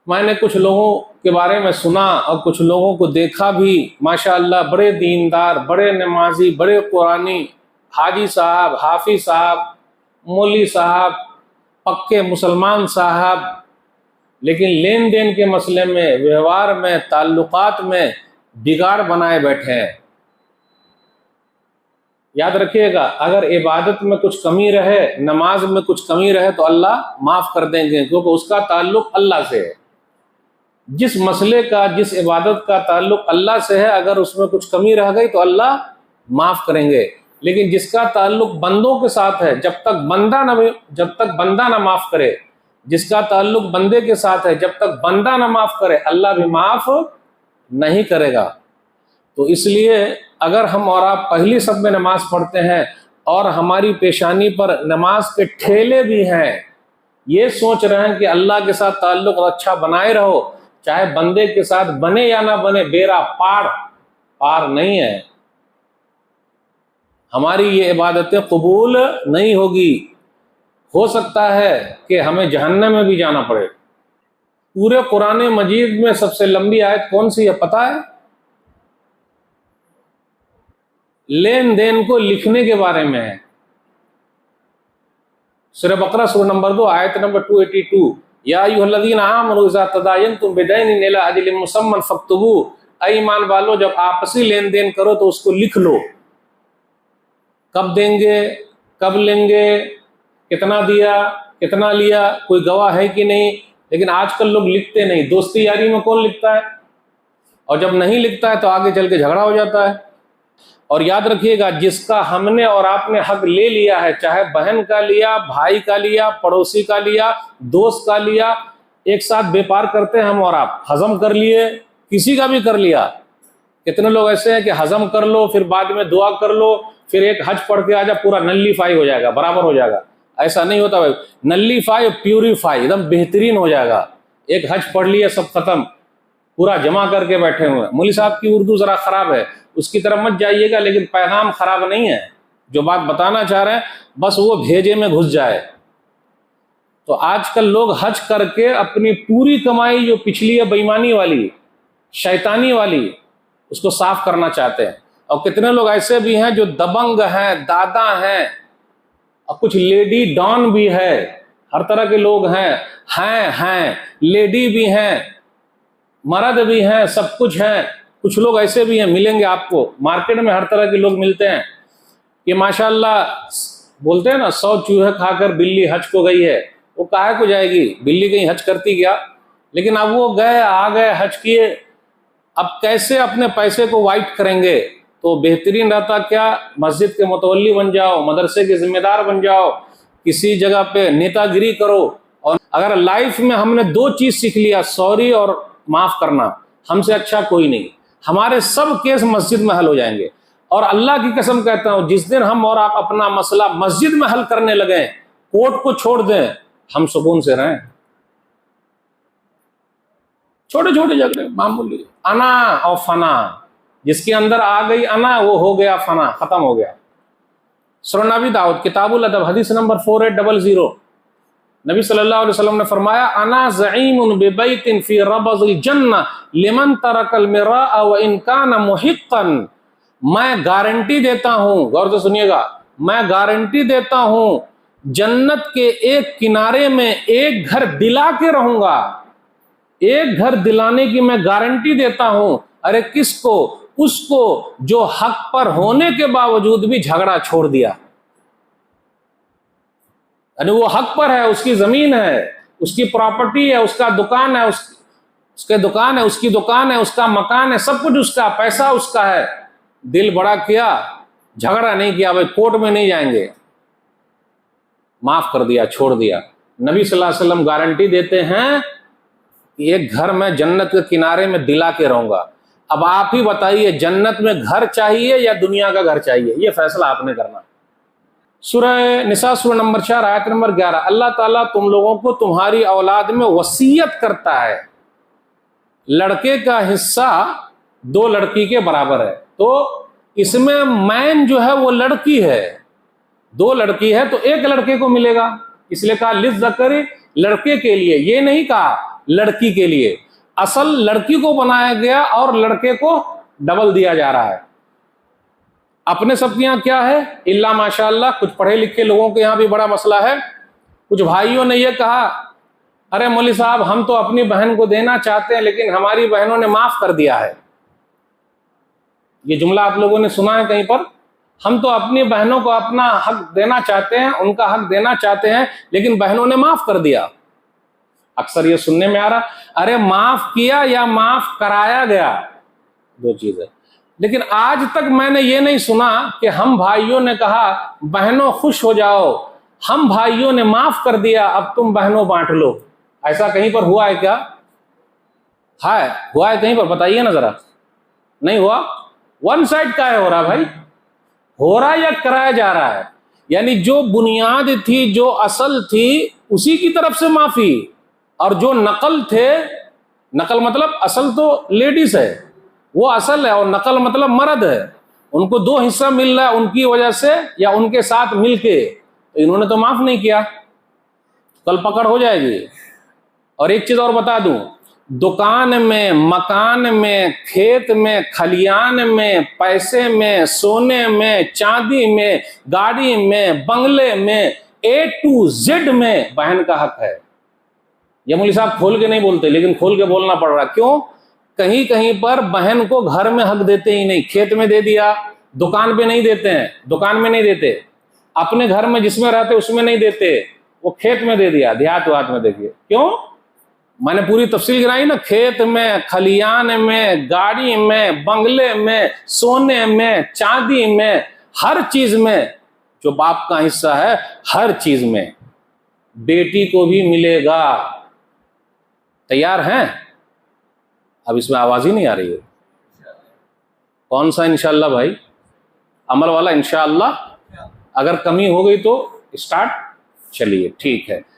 میں نے کچھ لوگوں کے بارے میں سنا اور کچھ لوگوں کو دیکھا بھی، ماشاءاللہ بڑے دیندار، بڑے نمازی، بڑے قرآنی، حاجی صاحب، حافظ صاحب، مولوی صاحب، پکے مسلمان صاحب، لیکن لین دین کے مسئلے میں، ویوہار میں، تعلقات میں بگاڑ بنائے بیٹھے ہیں۔ یاد رکھیے گا، اگر عبادت میں کچھ کمی رہے، نماز میں کچھ کمی رہے تو اللہ معاف کر دیں گے، کیونکہ اس کا تعلق اللہ سے ہے۔ جس مسئلے کا، جس عبادت کا تعلق اللہ سے ہے، اگر اس میں کچھ کمی رہ گئی تو اللہ معاف کریں گے۔ لیکن جس کا تعلق بندوں کے ساتھ ہے، جب تک بندہ نہ معاف کرے، جس کا تعلق بندے کے ساتھ ہے، جب تک بندہ نہ معاف کرے، اللہ بھی معاف نہیں کرے گا۔ تو اس لیے اگر ہم اور آپ پہلی صف میں نماز پڑھتے ہیں اور ہماری پیشانی پر نماز کے ٹھیلے بھی ہیں، یہ سوچ رہے ہیں کہ اللہ کے ساتھ تعلق اچھا بنائے رہو، چاہے بندے کے ساتھ بنے یا نہ بنے، بیڑا پار نہیں ہے، ہماری یہ عبادتیں قبول نہیں ہوگی۔ ہو سکتا ہے کہ ہمیں جہنم میں بھی جانا پڑے۔ پورے قرآن مجید میں سب سے لمبی آیت کون سی ہے پتہ ہے؟ لین دین کو لکھنے کے بارے میں ہے۔ سورہ بقرہ سورہ نمبر 2 آیت نمبر 282، یا ایھا الذین آمنوا اذا تداینتم بدین الی اجل مسمی فاکتبوہ، اے ایمان والو جب آپسی لین دین کرو تو اس کو لکھ لو، کب دیں گے، کب لیں گے، کتنا دیا، کتنا لیا، کوئی گواہ ہے کہ نہیں۔ لیکن آج کل لوگ لکھتے نہیں، دوستی یاری میں کون لکھتا ہے، اور جب نہیں لکھتا ہے تو آگے چل کے جھگڑا ہو جاتا ہے۔ اور یاد رکھیے گا، جس کا ہم نے اور آپ نے حق لے لیا ہے، چاہے بہن کا لیا، بھائی کا لیا، پڑوسی کا لیا، دوست کا لیا، ایک ساتھ بیپار کرتے ہیں ہم اور آپ، ہضم کر لیے، کسی کا بھی کر لیا۔ کتنے لوگ ایسے ہیں کہ ہضم کر لو، پھر بعد میں دعا کر لو، پھر ایک حج پڑھ کے آجا، پورا نلیفائی ہو جائے گا، برابر ہو جائے گا۔ ایسا نہیں ہوتا بھائی، نلیفائی پیوریفائی، ایک دم بہترین ہو جائے گا۔ ایک حج پڑھ لیا، سب ختم، پورا جمع کر کے بیٹھے ہوئے۔ مولوی صاحب کی اردو ذرا خراب ہے، اس کی طرف مت جائیے گا، لیکن پیغام خراب نہیں ہے، جو بات بتانا چاہ رہے ہیں بس وہ بھیجے میں گھس جائے۔ تو آج کل لوگ حج کر کے اپنی پوری کمائی جو پچھلی ہے، بےایمانی والی، شیطانی والی، اس کو صاف کرنا چاہتے ہیں۔ اور کتنے لوگ ایسے بھی ہیں جو دبنگ ہیں، دادا ہیں، اور کچھ لیڈی ڈان بھی ہے، ہر طرح کے لوگ ہیں لیڈی بھی ہیں، مرد بھی ہیں، سب کچھ ہیں۔ کچھ لوگ ایسے بھی ہیں، ملیں گے آپ کو مارکیٹ میں، ہر طرح کے لوگ ملتے ہیں کہ ماشاءاللہ بولتے ہیں نا، 100 چوہے کھا کر بلی حج کو گئی ہے۔ وہ کاہے کو جائے گی، بلی کہیں حج کرتی کیا؟ لیکن اب وہ گئے، آ گئے، حج کیے، اب کیسے اپنے پیسے کو وائٹ کریں گے؟ تو بہترین رہتا کیا، مسجد کے متولی بن جاؤ، مدرسے کے ذمہ دار بن جاؤ، کسی جگہ پہ نیتا گری کرو۔ اور اگر لائف میں ہم نے 2 چیز سیکھ لیا، سوری اور معاف کرنا، ہم سے اچھا کوئی نہیں، ہمارے سب کیس مسجد میں حل ہو جائیں گے۔ اور اللہ کی قسم کہتا ہوں، جس دن ہم اور آپ اپنا مسئلہ مسجد میں حل کرنے لگیں، کورٹ کو چھوڑ دیں، ہم سکون سے رہیں۔ چھوٹے چھوٹے جھگڑے معمولی، انا اور فنا، جس کے اندر آ گئی انا، وہ ہو گیا فنا، ختم ہو گیا۔ سنن ابی داؤد کتاب الادب حدیث نمبر 4800، نبی صلی اللہ علیہ وسلم نے فرمایا، انا زعیم ببیت فی ربض الجنہ لمن ترک المراء وان کان محقا، میں گارنٹی دیتا ہوں، غور سے سنیے گا، میں گارنٹی دیتا ہوں جنت کے ایک کنارے میں ایک گھر دلا کے رہوں گا، ایک گھر دلانے کی میں گارنٹی دیتا ہوں۔ ارے کس کو؟ اس کو جو حق پر ہونے کے باوجود بھی جھگڑا چھوڑ دیا، یعنی وہ حق پر ہے، اس کی زمین ہے، اس کی پراپرٹی ہے، اس کا دکان ہے، اس کے دکان ہے، اس کی دکان ہے، اس کا مکان ہے، سب کچھ اس کا، پیسہ اس کا ہے، دل بڑا کیا، جھگڑا نہیں کیا، بھائی کورٹ میں نہیں جائیں گے، معاف کر دیا، چھوڑ دیا۔ نبی صلی اللہ علیہ وسلم گارنٹی دیتے ہیں کہ ایک گھر میں جنت کے کنارے میں دلا کے رہوں گا۔ اب آپ ہی بتائیے، جنت میں گھر چاہیے یا دنیا کا گھر چاہیے؟ یہ فیصلہ آپ نے کرنا۔ سورہ نساء سورہ نمبر 4 آیت نمبر 11، اللہ تعالیٰ تم لوگوں کو تمہاری اولاد میں وصیت کرتا ہے، لڑکے کا حصہ 2 لڑکی کے برابر ہے، تو اس میں مین جو ہے وہ لڑکی ہے، 2 لڑکی ہے تو 1 لڑکے کو ملے گا، اس لیے کہا للذکر، لڑکے کے لیے، یہ نہیں کہا لڑکی کے لیے، اصل لڑکی کو بنایا گیا اور لڑکے کو ڈبل دیا جا رہا ہے۔ اپنے سب کے یہاں کیا ہے، الا ماشاء اللہ کچھ پڑھے لکھے لوگوں کے یہاں بھی بڑا مسئلہ ہے۔ کچھ بھائیوں نے یہ کہا، ارے مولوی صاحب ہم تو اپنی بہن کو دینا چاہتے ہیں لیکن ہماری بہنوں نے معاف کر دیا ہے۔ یہ جملہ آپ لوگوں نے سنا ہے کہیں پر، ہم تو اپنی بہنوں کو اپنا حق دینا چاہتے ہیں، ان کا حق دینا چاہتے ہیں لیکن بہنوں نے معاف کر دیا۔ اکثر یہ سننے میں آ رہا، ارے معاف کیا یا معاف کرایا گیا، دو چیزیں۔ لیکن آج تک میں نے یہ نہیں سنا کہ ہم بھائیوں نے کہا بہنوں خوش ہو جاؤ، ہم بھائیوں نے معاف کر دیا اب تم بہنوں بانٹ لو۔ ایسا کہیں پر ہوا ہے کیا؟ ہے ہوا ہے کہیں پر؟ بتائیے نا ذرا۔ نہیں ہوا؟ ون سائڈ کا ہے ہو رہا بھائی، ہو رہا یا کرایا جا رہا ہے؟ یعنی جو بنیاد تھی، جو اصل تھی، اسی کی طرف سے معافی، اور جو نقل تھے، نقل مطلب اصل تو لیڈیز ہے، وہ اصل ہے، اور نقل مطلب مرد ہے، ان کو دو حصہ مل رہا ہے ان کی وجہ سے یا ان کے ساتھ مل کے، انہوں نے تو معاف نہیں کیا، کل پکڑ ہو جائے گی۔ اور ایک چیز اور بتا دوں، دکان میں، مکان میں، کھیت میں، کھلیان میں، پیسے میں، سونے میں، چاندی میں، گاڑی میں، بنگلے میں، A to Z میں بہن کا حق ہے۔ یہ مولوی صاحب کھول کے نہیں بولتے لیکن کھول کے بولنا پڑ رہا، کیوں؟ کہیں کہیں پر بہن کو گھر میں حق دیتے ہی نہیں، کھیت میں دے دیا، دکان پہ نہیں دیتے ہیں، دکان میں نہیں دیتے، اپنے گھر میں جس میں رہتے اس میں نہیں دیتے، وہ کھیت میں دے دیا، دیہات وات میں دیکھیے، کیوں؟ میں نے پوری تفصیل گرائی نا، کھیت میں، کھلیان میں، گاڑی میں، بنگلے میں، سونے میں، چاندی میں، ہر چیز میں جو باپ کا حصہ ہے، ہر چیز میں بیٹی کو بھی ملے گا۔ تیار ہیں؟ اب اس میں آواز ہی نہیں آ رہی ہے۔ کون سا انشاءاللہ بھائی؟ عمل والا انشاءاللہ۔ اگر کمی ہو گئی تو اسٹارٹ، چلیے ٹھیک ہے۔